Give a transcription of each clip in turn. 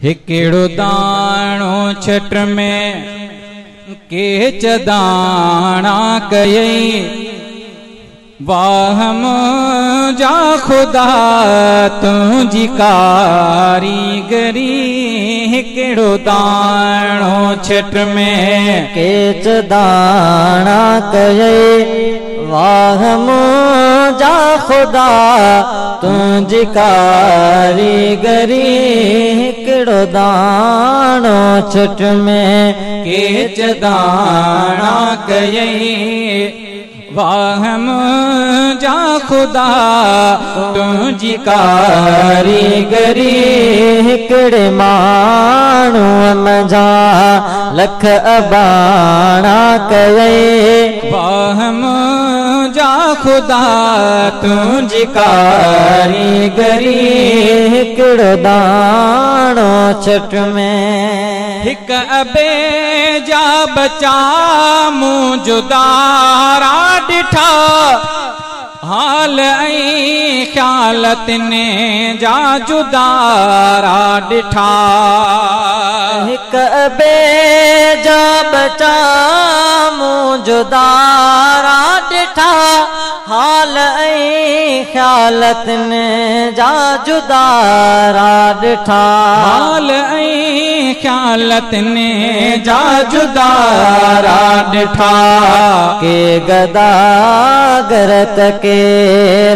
हिकिड़ो दाणो छट में केच दाणा कयई वाह मुंहिंजा खुदा तुंहिंजी कारीगरी हिकिड़ो दाणो छट में केच दाणा कयई वाह मुंहिंजा खुदा तुंहिंजी कारीगरी हिकिड़ो दाणो छट में केच दाणा कयई वाह मुंहिंजा खुदा तुंहिंजी कारीगरी हिकिड़े माण्हूअ मंझा लख अबाणा कयई वाह मुंहिंजा खुदा तुंहिंजी कारीगरी हिकिड़ो दाणो छट में हिक अबे जा बचा मूं जुदारा ॾिठा हाल ऐं ख़्यालत ने जा जुदारा ॾिठा हिक अबे जा बचा मूं जुदारा ॾिठा हाल ऐं ख़्यालत ने जा जुदारा ॾिठा हाल ऐं ख़्यालत ने जा जुदारा ॾिठा के गदागरत के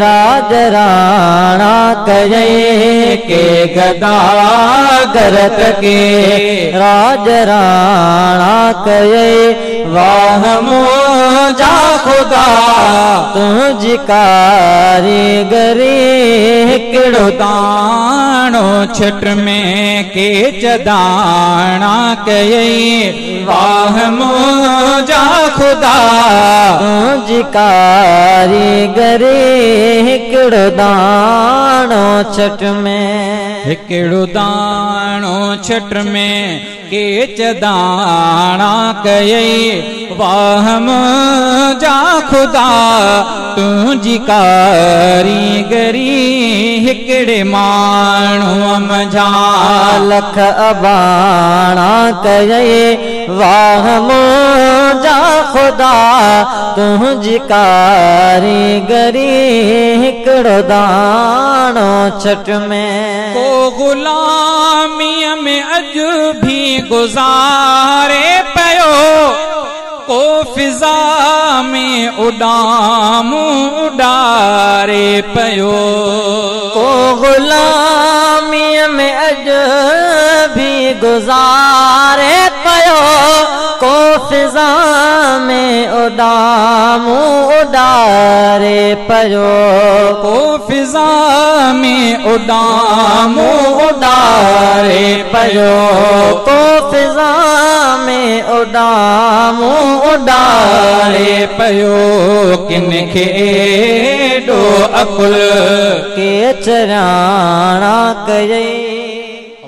राज राणा कयई के गदागरत के राज राणा कयई वाह मुंहिंजा खुदा तुंहिंजी कारीगरी हिकिड़ो दाणो छट में केच दाणा कयई वाह मुंहिंजा खुदा तुंहिंजी कारीगरी हिकिड़ो दाणो छट में हिकिड़ो दाणो छट में केच दाणा कयई वाह मुंहिंजा खुदा तुंहिंजी कारीगरी हिकिड़े माण्हूअ मंझा लख अबाणा कयई वाह मुंहिंजा खुदा तुंहिंजी कारीगरी हिकिड़ो दाणो छट में को गुलामीअ में अॼु भी गुज़ारे पियो को फिज़ा में उॾामूं उॾारे पियो को गुलामीअ में अॼु भी गुज़ारे पियो को फिज़ा में उॾामूं उॾारे पियो को फिज़ा में उॾामूं उॾारे पियो को फिज़ा में उॾामूं उॾारे पियो किन खे एॾो अकुल केच राणा कयई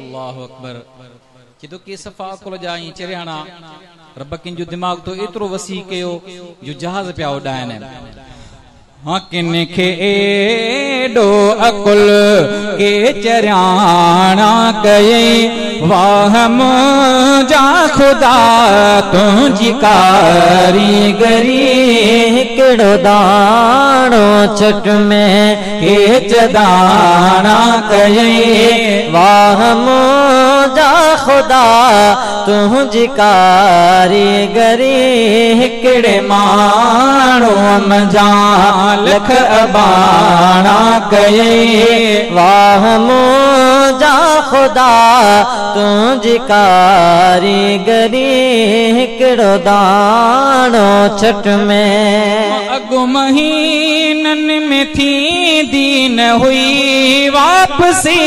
अल्लाहु अकबर चिदो के सफ़ा अकुल जा ई चरियाणा रब किन जो दिमाग़ तो एतिरो वसी कयो जो जहाज़ पिया उॾाइनि हाँ किन खे एॾो अकुल के चरियाणा कयई वाह मुंहिंजा खुदा तुंहिंजी कारीगरी हिकिड़ो दाणो छट में केच दाणा कयई वाह मुंहिंजा खुदा तुंहिंजी कारीगरी हिकिड़े माण्हूअ मंझा लख अबाणा कयई वाह मुंहिंजा खुदा तुंहिंजी कारीगरी हिकिड़ो दाणो छट में अॻु महीननि में थींदी न हुई वापसी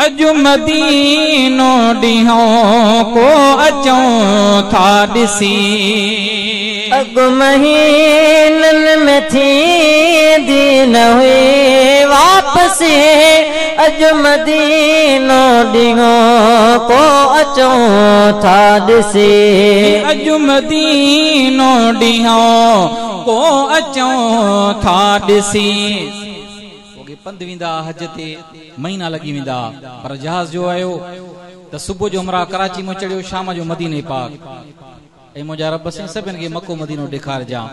अॼु मदीनो ॾींहों को अचूं था ॾिसी अॻु महीननि में थींदी न हुई वापसी अॼु मदीनो ॾींहों को अचूं था ॾिसी अॼु मदीनो ॾींहों को अचूं था ॾिसी के पंध विंदा हज ते महीना लगी विंदा पर जहाज जो आयो त सुबह जो हमरा कराची में चढ़ियो शाम जो मदीने पाक ए मुझा रब से सभिन के मक्को मदीनो ॾेखार जा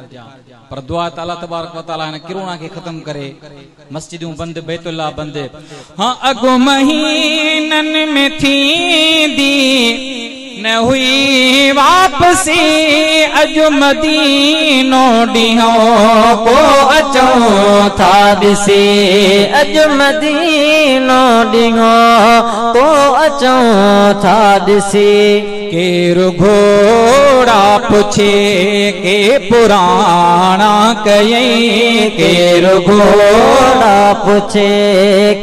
पर दुआ ताला तबारक व तआला ने किरोना के खत्म करे मस्जिदूं बंद बैतुल्लाह बंद हां अगो महीनन में थी दी न हुई वापसी अज मदीनो ॾींहो को अचो था ॾिसी अज मदीनो ॾींहो को अचो था ॾिसी केरु घोड़ा पुछे के पुराना कयई केरु घोड़ा पुछे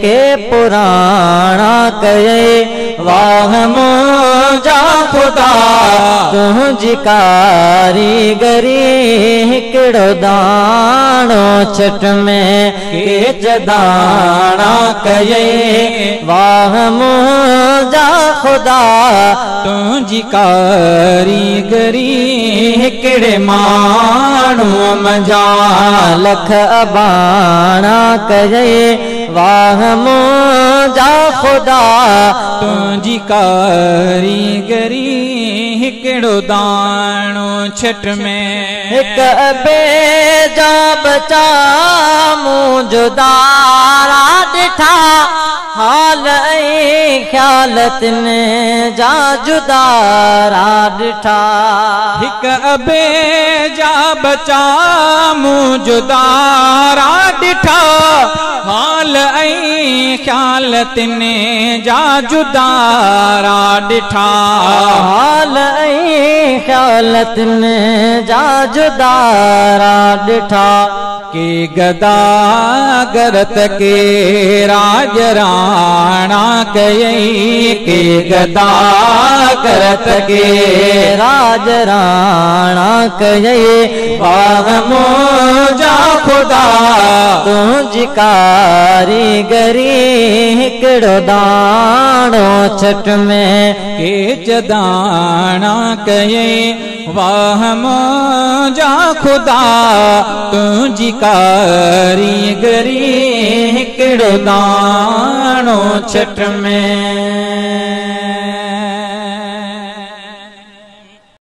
के पुराना कयई वाह मुंहिंजा खुदा तुंहिंजी कारीगरी हिकिड़ो दाणो छट में के दाणा कयई वाह मुंहिंजा खुदा तुंहिंजी कारीगरी हिकिड़े माण्हू मजा लख अबाणा कयई वाह मुंहिंजा खुदा तुंहिंजी कारीगरी हिकिड़ो दाणो छट में हिक ॿिए जा बचा मूं जुदारा ॾिठा हाल ऐं ख़्यालतिन जा जुदारा ॾिठा हिक ॿिए जा बचा मूं जुदारा ॾिठा हाल ऐं ख़्यालतिन जा जुदारा ॾिठा हाल ऐं ख़्यालतिन जा जुदारा ॾिठा के गदागरत के राज राणा कयई के गदागरत के राज राणा कयई वाह मुंहिंजा खुदा तुंहिंजी कारीगरी हिकिड़ो दाणो छट में के दाणा कयई वाह मुंहिंजा खुदा तुंहिंजी कारीगरी हिकिड़ो दाणो छट में